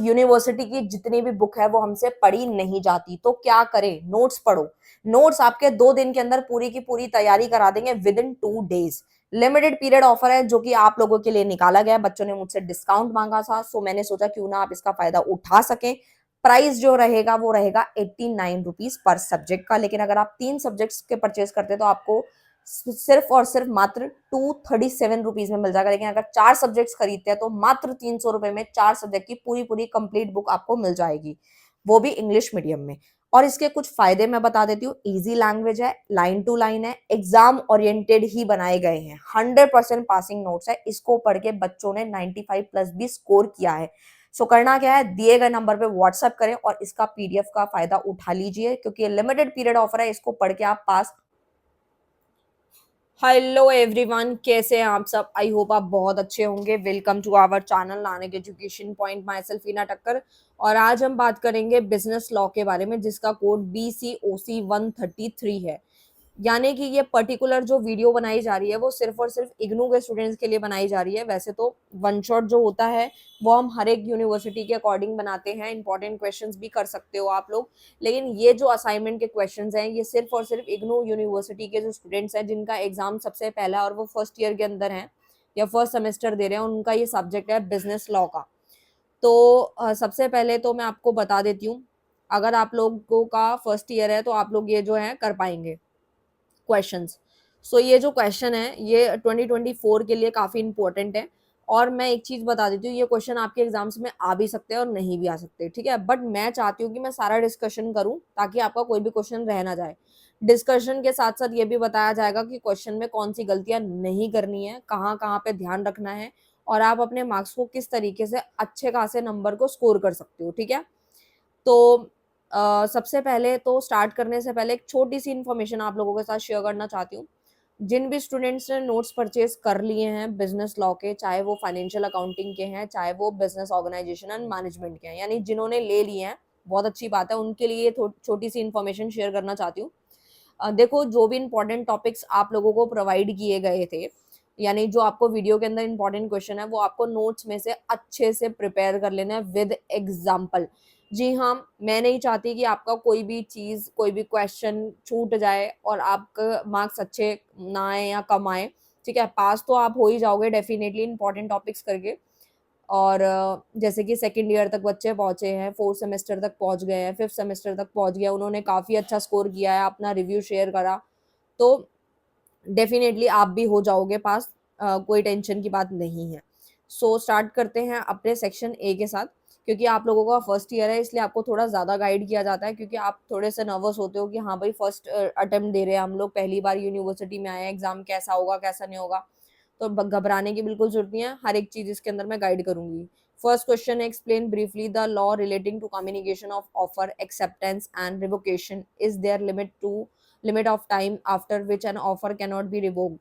University की जितनी भी बुक है वो हमसे पढ़ी नहीं जाती, तो क्या करें? नोट्स पढ़ो। नोट्स आपके 2 दिन के अंदर पूरी की पूरी तैयारी करा देंगे with in 2 days. Limited period offer है जो कि आप लोगों के लिए निकाला गया है। बच्चों ने मुझसे डिस्काउंट मांगा था, सो मैंने सोचा क्यों ना आप इसका फायदा उठा सकें। प्राइस जो रहेगा वो रहेगा 89 रुपीज पर सब्जेक्ट का, लेकिन अगर आप 3 सब्जेक्ट्स के परचेज करते तो आपको सिर्फ और सिर्फ मात्र 237 रुपीज में मिल जाएगा। लेकिन अगर 4 सब्जेक्ट्स खरीदते हैं तो मात्र 300 रुपए में 4 सब्जेक्ट की पूरी पूरी कंप्लीट बुक आपको मिल जाएगी, वो भी इंग्लिश मीडियम में। और इसके कुछ फायदे मैं बता देती हूँ। इजी लैंग्वेज है, लाइन टू लाइन है, एग्जाम ओरिएंटेड ही बनाए गए हैं, 100% पासिंग नोट्स है। इसको पढ़ के बच्चों ने 95+ भी स्कोर किया है। सो करना क्या है, दिए गए नंबर पे व्हाट्सएप करें और इसका पीडीएफ का फायदा उठा लीजिए, क्योंकि लिमिटेड पीरियड ऑफर है। इसको पढ़ के आप पास। हेलो एवरीवन, कैसे हैं आप सब? आई होप आप बहुत अच्छे होंगे। Welcome to our channel Nanak education point. Myself Heena Takkar. और आज हम बात करेंगे बिजनेस लॉ के बारे में, जिसका कोड BCOC 133 है। यानी कि ये पर्टिकुलर जो वीडियो बनाई जा रही है वो सिर्फ और सिर्फ इग्नू के स्टूडेंट्स के लिए बनाई जा रही है। वैसे तो वन शॉट जो होता है वो हम हर एक यूनिवर्सिटी के अकॉर्डिंग बनाते हैं। इंपॉर्टेंट क्वेश्चंस भी कर सकते हो आप लोग, लेकिन ये जो असाइनमेंट के क्वेश्चंस हैं ये सिर्फ और सिर्फ इग्नू यूनिवर्सिटी के जो स्टूडेंट्स हैं जिनका एग्जाम सबसे पहला और वो फर्स्ट ईयर के अंदर हैं या फर्स्ट सेमेस्टर दे रहे हैं, उनका ये सब्जेक्ट है बिजनेस लॉ का। तो सबसे पहले तो मैं आपको बता देती हूँ, अगर आप लोगों का फर्स्ट ईयर है तो आप लोग ये जो है कर पाएंगे क्वेश्चंस। सो ये जो क्वेश्चन है ये 2024 के लिए काफ़ी इंपॉर्टेंट है। और मैं एक चीज़ बता देती हूँ, ये क्वेश्चन आपके एग्जाम्स में आ भी सकते हैं और नहीं भी आ सकते, ठीक है। बट मैं चाहती हूँ कि मैं सारा डिस्कशन करूँ ताकि आपका कोई भी क्वेश्चन रह ना जाए। डिस्कशन के साथ साथ ये भी बताया जाएगा कि क्वेश्चन में कौन सी गलतियां नहीं करनी है, कहाँ कहाँ पे ध्यान रखना है, और आप अपने मार्क्स को किस तरीके से अच्छे खासे नंबर को स्कोर कर सकते हो, ठीक है। तो सबसे पहले तो स्टार्ट करने से पहले एक छोटी सी इन्फॉर्मेशन आप लोगों के साथ शेयर करना चाहती हूँ। जिन भी स्टूडेंट्स ने नोट्स परचेज कर लिए हैं बिजनेस लॉ के, चाहे वो फाइनेंशियल अकाउंटिंग के हैं, चाहे वो बिजनेस ऑर्गेनाइजेशन एंड मैनेजमेंट के हैं, यानी जिन्होंने ले लिए हैं, बहुत अच्छी बात है, उनके लिए छोटी सी इन्फॉर्मेशन शेयर करना चाहती हूँ। देखो, जो भी इंपॉर्टेंट टॉपिक्स आप लोगों को प्रोवाइड किए गए थे, यानी जो आपको वीडियो के अंदर इंपॉर्टेंट क्वेश्चन है वो आपको नोट्स में से अच्छे से प्रिपेयर कर लेना है विद एग्जाम्पल। जी हाँ, मैं नहीं चाहती कि आपका कोई भी चीज़, कोई भी क्वेश्चन छूट जाए और आपका मार्क्स अच्छे ना आए या कम आए, ठीक है। पास तो आप हो ही जाओगे डेफिनेटली इंपॉर्टेंट टॉपिक्स करके। और जैसे कि सेकंड ईयर तक बच्चे पहुंचे हैं, फोर्थ सेमेस्टर तक पहुंच गए हैं, फिफ्थ सेमेस्टर तक पहुंच गया, उन्होंने काफ़ी अच्छा स्कोर किया है, अपना रिव्यू शेयर करा, तो डेफिनेटली आप भी हो जाओगे पास। कोई टेंशन की बात नहीं है। सो स्टार्ट करते हैं अपने सेक्शन ए के साथ। क्योंकि आप लोगों का फर्स्ट ईयर है इसलिए आपको थोड़ा ज़्यादा गाइड किया जाता है, क्योंकि आप थोड़े से नर्वस होते हो कि हाँ भाई फर्स्ट अटेम्प्ट दे रहे हैं हम लोग, पहली बार यूनिवर्सिटी में आए हैं, एग्जाम कैसा होगा कैसा नहीं होगा। तो घबराने की बिल्कुल जरूरत नहीं है, हर एक चीज़ इसके अंदर मैं गाइड करूंगी। फर्स्ट क्वेश्चन है, explain briefly the law relating to communication of offer, acceptance and revocation. Is there limit of time after which an offer can not be revoked.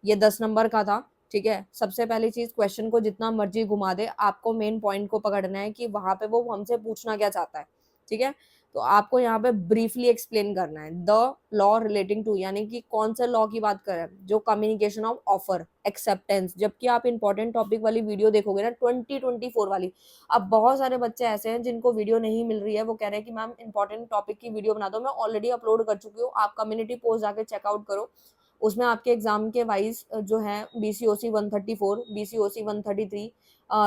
ये 10 नंबर का था, ठीक है। सबसे पहली चीज, क्वेश्चन को जितना मर्जी घुमा दे, आपको मेन पॉइंट को पकड़ना है कि वहां पे वो हमसे पूछना क्या चाहता है, ठीक है। तो आपको यहाँ पे ब्रीफली एक्सप्लेन करना है द लॉ रिलेटिंग टू, यानी कि कौन से लॉ की बात करें, जो कम्युनिकेशन ऑफ ऑफर, एक्सेप्टेंस। जबकि आप इंपॉर्टेंट टॉपिक वाली वीडियो देखोगे ना 2024 वाली, अब बहुत सारे बच्चे ऐसे हैं जिनको वीडियो नहीं मिल रही है, वो कह रहे हैं कि मैम इंपॉर्टेंट टॉपिक की वीडियो बना दो। मैं ऑलरेडी अपलोड कर चुकी हूँ, आप कम्युनिटी पोस्ट जाके चेकआउट करो। उसमें आपके एग्जाम के वाइज जो है BCOC 134, BCOC 133,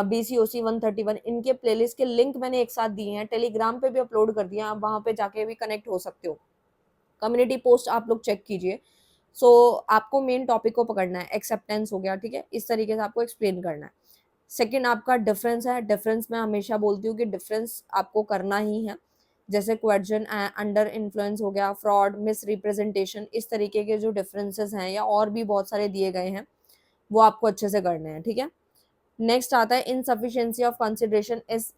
BCOC 131, इनके प्लेलिस्ट के लिंक मैंने एक साथ दिए हैं, टेलीग्राम पे भी अपलोड कर दिया, आप वहाँ पे जाके भी कनेक्ट हो सकते हो। कम्युनिटी पोस्ट आप लोग चेक कीजिए। सो आपको मेन टॉपिक को पकड़ना है, एक्सेप्टेंस हो गया, ठीक है। इस तरीके से आपको एक्सप्लेन करना है। सेकंड आपका डिफरेंस है। डिफरेंस मैं हमेशा बोलती हूँ कि डिफरेंस आपको करना ही है। जैसे क्वेश्चन अंडर इन्फ्लुएंस हो गया, फ्रॉड, मिस रिप्रेजेंटेशन, इस तरीके के जो डिफरेंसेस हैं या और भी बहुत सारे दिए गए हैं, वो आपको अच्छे से करने हैं, ठीक है। नेक्स्ट आता है, insufficiency of consideration is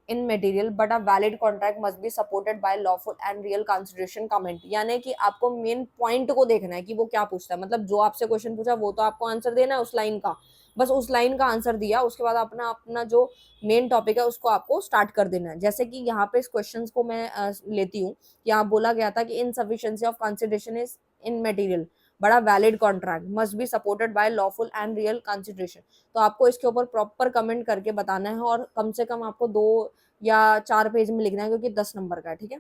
in material but a valid contract must be supported by lawful and real consideration comment. यानी कि आपको मेन पॉइंट को देखना है कि वो क्या पूछता है। मतलब जो आपसे क्वेश्चन पूछा वो तो आपको आंसर देना है उस लाइन का, बस उस लाइन का आंसर दिया, उसके बाद अपना अपना जो मेन टॉपिक है उसको आपको स्टार्ट कर देना है। जैसे कि यहाँ पे इस क्वेश्चन को मैं लेती हूँ, यहाँ बोला गया था कि insufficiency of consideration is immaterial but a valid contract must be supported by lawful and real consideration. तो आपको इसके ऊपर प्रॉपर कमेंट करके बताना है, और कम से कम आपको या 4 पेज में लिखना है क्योंकि 10 नंबर का है, ठीक है।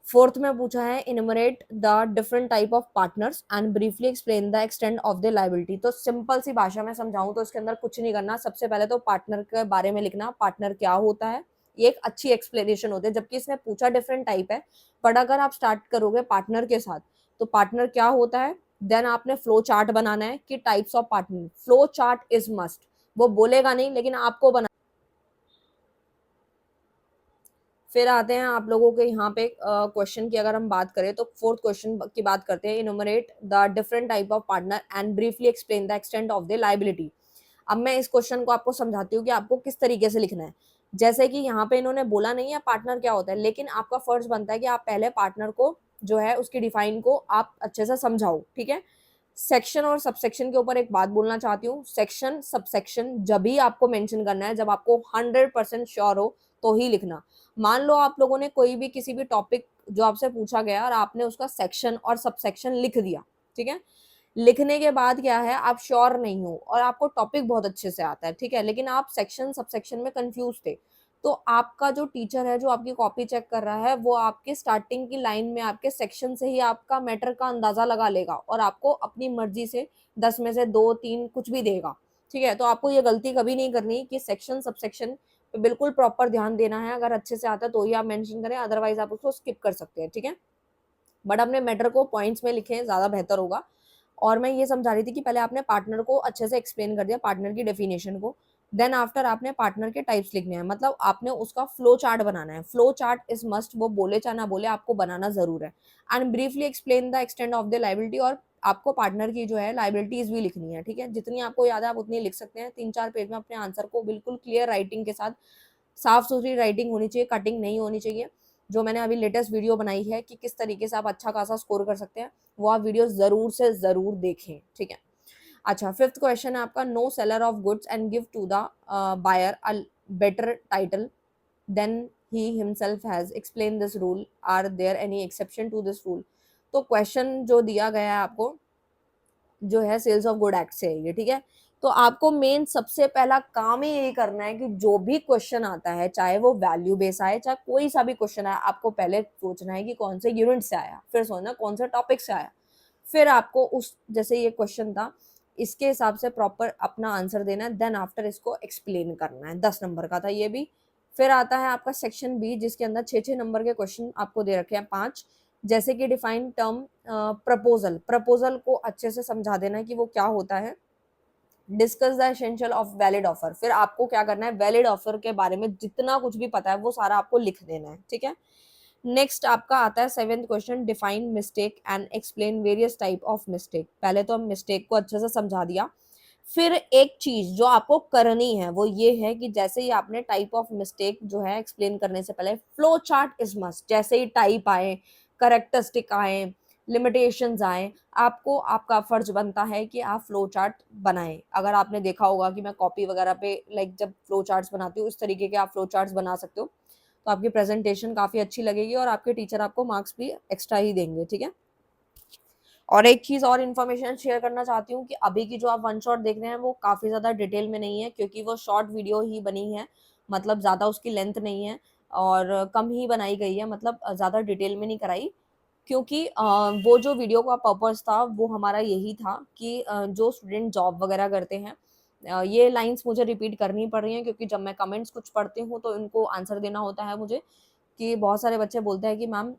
फोर्थ में पूछा है enumerate the different type of partners and briefly explain the extent of the liability. तो सिंपल सी भाषा में समझाऊं तो इसके अंदर कुछ नहीं करना, सबसे पहले तो पार्टनर के बारे में लिखना, पार्टनर क्या होता है, ये एक अच्छी एक्सप्लेनेशन होती है, जबकि इसने पूछा डिफरेंट टाइप है। बट अगर आप स्टार्ट करोगे पार्टनर के साथ तो पार्टनर क्या होता है, देन आपने फ्लो चार्ट बनाना है कि types of partner, flow chart is must, वो बोलेगा नहीं लेकिन आपको बना। फिर आते हैं आप लोगों के यहाँ पे क्वेश्चन की अगर हम बात करें तो फोर्थ क्वेश्चन की बात करते हैं, enumerate the different type of partner and briefly explain the extent of the liability. अब मैं इस क्वेश्चन को आपको समझाती हूँ कि आपको किस तरीके से लिखना है। जैसे कि यहाँ पे इन्होंने बोला नहीं है पार्टनर क्या होता है, लेकिन आपका फर्ज बनता है कि आप पहले पार्टनर को जो है उसकी डिफाइन को आप अच्छे से समझाओ, ठीक है। सेक्शन और सबसेक्शन के ऊपर एक बात बोलना चाहती हूँ, सेक्शन सबसेक्शन जब भी आपको मेंशन करना है जब आपको 100% श्योर हो तो ही लिखना। मान लो आप लोगों ने कोई भी किसी भी टॉपिक जो आपसे पूछा गया और आपने उसका सेक्शन और सबसेक्शन लिख दिया, ठीक है। लिखने के बाद क्या है, आप श्योर नहीं हो और आपको टॉपिक बहुत अच्छे से आता है, ठीक है, लेकिन आप सेक्शन सबसेक्शन में कंफ्यूज थे, तो आपका जो टीचर है जो आपकी कॉपी चेक कर रहा है वो आपके स्टार्टिंग की लाइन में आपके सेक्शन से ही आपका मैटर का अंदाजा लगा लेगा और आपको अपनी मर्जी से 10 में से 2 3 कुछ भी देगा, ठीक है। तो आपको ये गलती कभी नहीं करनी कि सेक्शन सबसेक्शन पे बिल्कुल प्रॉपर ध्यान देना है, अगर अच्छे से आता है तो ही आप मेंशन करें, अदरवाइज आप उसको स्किप कर सकते हैं, ठीक है। बट अपने मैटर को पॉइंट्स में लिखें, ज़्यादा बेहतर होगा। और मैं ये समझा रही थी कि पहले आपने पार्टनर को अच्छे से एक्सप्लेन कर दिया, पार्टनर की डेफिनेशन को, देन आफ्टर आपने पार्टनर के टाइप्स लिखने हैं, मतलब आपने उसका फ्लो चार्ट बनाना है। फ्लो चार्ट इज मस्ट, वो बोले चाहे ना बोले आपको बनाना जरूर है। And briefly explain the extent of the liability, और आपको पार्टनर की जो है लाइबिलिटीज भी लिखनी है, ठीक है। जितनी आपको याद है आप उतनी लिख सकते हैं, 3 4 पेज में अपने आंसर को बिल्कुल क्लियर राइटिंग के साथ, साफ सुथरी राइटिंग होनी चाहिए, कटिंग नहीं होनी चाहिए। जो मैंने अभी लेटेस्ट वीडियो बनाई है कि किस तरीके से आप अच्छा खासा स्कोर कर सकते हैं, वो आप वीडियो जरूर से जरूर देखें, ठीक है। अच्छा, फिफ्थ क्वेश्चन है आपका, no seller of goods and give to the buyer a better title than he himself has explain this rule, are there any exception to this rule. तो क्वेश्चन जो दिया गया है आपको जो है सेल्स ऑफ गुड एक्ट से है ये, ठीक है। तो आपको मेन सबसे पहला काम ही यही करना है कि जो भी क्वेश्चन आता है, चाहे वो वैल्यू बेस आए चाहे कोई सा भी क्वेश्चन आए, आपको पहले सोचना है कि कौन से यूनिट से आया, फिर सोचना कौन से टॉपिक से आया, फिर आपको उस जैसे ये क्वेश्चन था इसके हिसाब से प्रॉपर अपना आंसर देना है, देन आफ्टर इसको एक्सप्लेन करना है। 10 नंबर का था ये भी। फिर आता है आपका सेक्शन बी जिसके अंदर 6 6 नंबर के क्वेश्चन आपको दे रखे हैं 5, जैसे कि डिफाइन टर्म प्रपोजल, प्रपोजल को अच्छे से समझा देना है कि वो क्या होता है। Discuss the essential of valid offer, फिर आपको क्या करना है, वैलिड ऑफर के बारे में जितना कुछ भी पता है वो सारा आपको लिख देना है, ठीक है। नेक्स्ट आपका आता है 7th question, define mistake and explain various type of mistake. पहले तो हम मिस्टेक को अच्छे से समझा दिया, फिर एक चीज जो आपको करनी है वो ये है कि जैसे ही आपने टाइप ऑफ मिस्टेक जो है एक्सप्लेन करने से पहले फ्लो चार्ट इज मस्ट, जैसे ही टाइप आए, करेक्टरिस्टिक आए, लिमिटेशंस आए, आपको आपका फर्ज बनता है कि आप फ्लो चार्ट बनाएं। अगर आपने देखा होगा कि मैं कॉपी वगैरह पे लाइक जब फ्लो चार्ट्स बनाती हूँ इस तरीके के आप फ्लो चार्ट्स बना सकते हो, तो आपकी प्रेजेंटेशन काफी अच्छी लगेगी और आपके टीचर आपको मार्क्स भी एक्स्ट्रा ही देंगे, ठीक है। और एक चीज और इन्फॉर्मेशन शेयर करना चाहती हूँ कि अभी की जो आप वन शॉट देख रहे हैं वो काफी ज्यादा डिटेल में नहीं है, क्योंकि वो शॉर्ट वीडियो ही बनी है, मतलब ज्यादा उसकी लेंथ नहीं है और कम ही बनाई गई है, मतलब ज्यादा डिटेल में नहीं कराई। क्योंकि वो जो वीडियो का पर्पस था वो हमारा यही था कि जो स्टूडेंट जॉब वगैरह करते हैं, ये लाइंस मुझे रिपीट करनी पड़ रही हैं क्योंकि जब मैं कमेंट्स कुछ पढ़ती हूँ तो इनको आंसर देना होता है मुझे, कि बहुत सारे बच्चे बोलते हैं कि मैम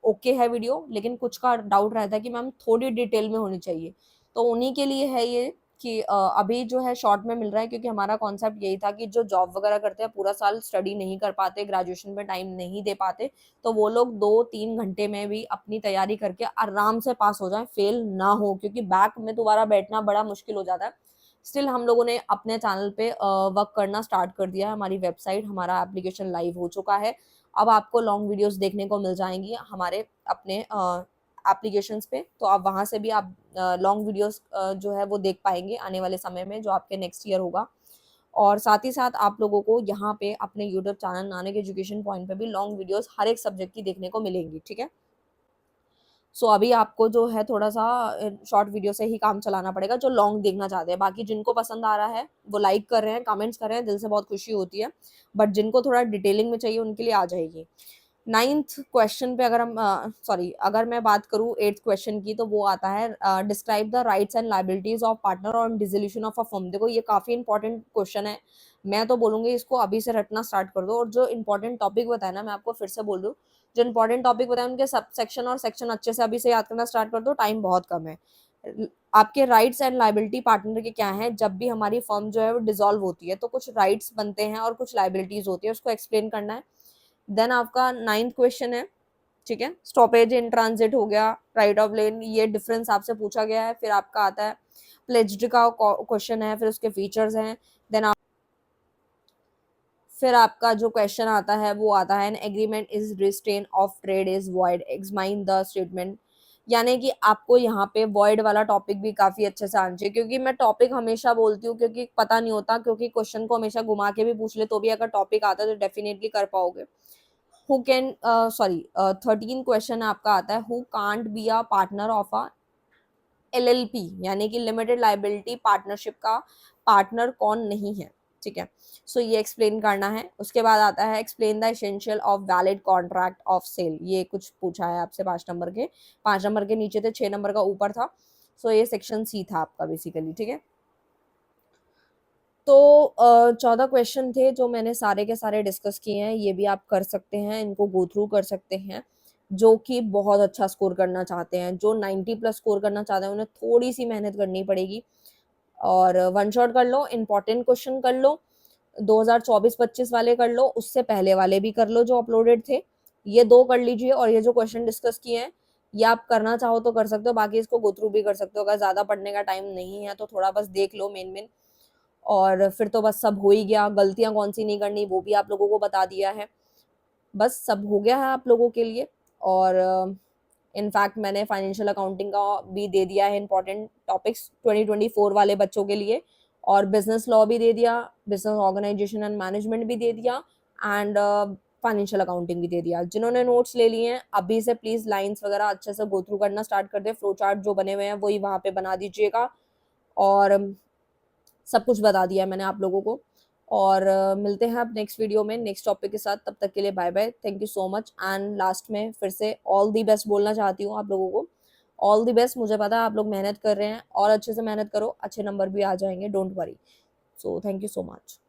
ओके है वीडियो लेकिन कुछ का डाउट रहता है कि मैम थोड़ी डिटेल में होनी चाहिए, तो उन्हीं के लिए है ये कि अभी जो है शॉर्ट में मिल रहा है, क्योंकि हमारा कॉन्सेप्ट यही था कि जो जॉब वगैरह करते हैं पूरा साल स्टडी नहीं कर पाते, ग्रेजुएशन में टाइम नहीं दे पाते, तो वो लोग 2 3 घंटे में भी अपनी तैयारी करके आराम से पास हो जाए, फेल ना हो, क्योंकि बैक में दोबारा बैठना बड़ा मुश्किल हो जाता है। स्टिल हम लोगों ने अपने चैनल पे वर्क करना स्टार्ट कर दिया है, हमारी वेबसाइट, हमारा एप्लीकेशन लाइव हो चुका है। अब आपको लॉन्ग वीडियोस देखने को मिल जाएंगी हमारे अपने एप्लीकेशंस पे, तो आप वहाँ से भी आप लॉन्ग वीडियोस जो है वो देख पाएंगे आने वाले समय में जो आपके नेक्स्ट ईयर होगा। और साथ ही साथ आप लोगों को यहाँ पे अपने YouTube channel Nanak education point पे भी लॉन्ग वीडियोस हर एक सब्जेक्ट की देखने को मिलेंगी, ठीक है। सो अभी आपको जो है थोड़ा-सा शॉर्ट वीडियो से ही काम चलाना पड़ेगा, जो लॉन्ग देखना चाहते हैं। बाकी जिनको पसंद आ रहा है, वो लाइक कर रहे हैं, कमेंट्स कर रहे हैं, दिल से बहुत खुशी होती है। बट जिनको थोड़ा डिटेलिंग में चाहिए, उनके लिए आ जाएगी। 9th क्वेश्चन पे अगर हम सॉरी अगर मैं बात करूँ 8th क्वेश्चन की, तो वो आता है describe the rights and liabilities of partner on dissolution of a firm. देखो ये काफ़ी इंपॉर्टेंट क्वेश्चन है। मैं तो बोलूँगी इसको अभी से रटना स्टार्ट कर दो, और जो इंपॉर्टेंट टॉपिक बताया ना, मैं आपको फिर से बोल दूँ, जो इंपॉर्टेंट टॉपिक बताए उनके सब सेक्शन और सेक्शन अच्छे से अभी से याद करना स्टार्ट कर दो, टाइम बहुत कम है। आपके राइट्स एंड लायबिलिटी पार्टनर के क्या हैं, जब भी हमारी फर्म जो है वो डिसॉल्व होती है, तो कुछ राइट्स बनते हैं और कुछ लायबिलिटीज होती है, उसको एक्सप्लेन करना है। देन आपका 9th क्वेश्चन है, ठीक है, स्टॉपेज इन ट्रांजिट हो गया, राइट ऑफ लेन, ये डिफरेंस आपसे पूछा गया है। फिर आपका आता है प्लेज्ड का क्वेश्चन है, फिर उसके फीचर्स हैं। देन फिर आपका जो क्वेश्चन आता है वो आता है an agreement is restrain of trade is void, examine the statement. यानी कि आपको यहाँ पे वॉइड वाला टॉपिक भी काफी अच्छे से आना चाहिए, क्योंकि मैं टॉपिक हमेशा बोलती हूँ, क्योंकि पता नहीं होता, क्योंकि क्वेश्चन को हमेशा घुमा के भी पूछ ले तो भी अगर टॉपिक आता है तो डेफिनेटली कर पाओगे। हु कैन सॉरी 13 क्वेश्चन आपका आता है, who can't be a partner of a LLP, यानी कि लिमिटेड लाइबिलिटी पार्टनरशिप का पार्टनर कौन नहीं है, ठीक है। सो ये एक्सप्लेन करना है। उसके बाद आता है explain the essential of valid contract of sale, ये कुछ पूछा है आपसे 5 नंबर के, 5 नंबर के नीचे थे, 6 नंबर का ऊपर था। सो ये सेक्शन सी था आपका बेसिकली, ठीक है। तो 14 क्वेश्चन थे जो मैंने सारे के सारे डिस्कस किए हैं, ये भी आप कर सकते हैं, इनको गो थ्रू कर सकते हैं। जो कि बहुत अच्छा स्कोर करना चाहते हैं, जो 90 प्लस स्कोर करना चाहते हैं, उन्हें थोड़ी सी मेहनत करनी पड़ेगी। और वन शॉट कर लो, इंपॉर्टेंट क्वेश्चन कर लो, 2024-25 वाले कर लो, उससे पहले वाले भी कर लो जो अपलोडेड थे, ये 2 कर लीजिए। और ये जो क्वेश्चन डिस्कस किए हैं, ये आप करना चाहो तो कर सकते हो, बाकी इसको गो थ्रू भी कर सकते हो। अगर ज़्यादा पढ़ने का टाइम नहीं है तो थोड़ा बस देख लो मेन मेन, और फिर तो बस सब हो ही गया। गलतियां कौन सी नहीं करनी वो भी आप लोगों को बता दिया है, बस सब हो गया है आप लोगों के लिए। और इनफैक्ट मैंने फाइनेंशियल अकाउंटिंग का भी दे दिया है इंपॉर्टेंट टॉपिक्स 2024 वाले बच्चों के लिए, और बिजनेस लॉ भी दे दिया, बिजनेस ऑर्गेनाइजेशन एंड मैनेजमेंट भी दे दिया, एंड फाइनेंशियल अकाउंटिंग भी दे दिया। जिन्होंने नोट्स ले लिए हैं अभी से प्लीज लाइंस वगैरह अच्छे से गो थ्रू करना स्टार्ट कर दे, फ्लो चार्ट जो बने हुए हैं वही वहां पे बना दीजिएगा। और सब कुछ बता दिया है मैंने आप लोगों को। और मिलते हैं अब नेक्स्ट वीडियो में नेक्स्ट टॉपिक के साथ, तब तक के लिए bye bye, thank you so much. And last में फिर से ऑल दी बेस्ट बोलना चाहती हूँ आप लोगों को, ऑल दी बेस्ट। मुझे पता है आप लोग मेहनत कर रहे हैं, और अच्छे से मेहनत करो, अच्छे नंबर भी आ जाएंगे, don't worry. So thank you so much.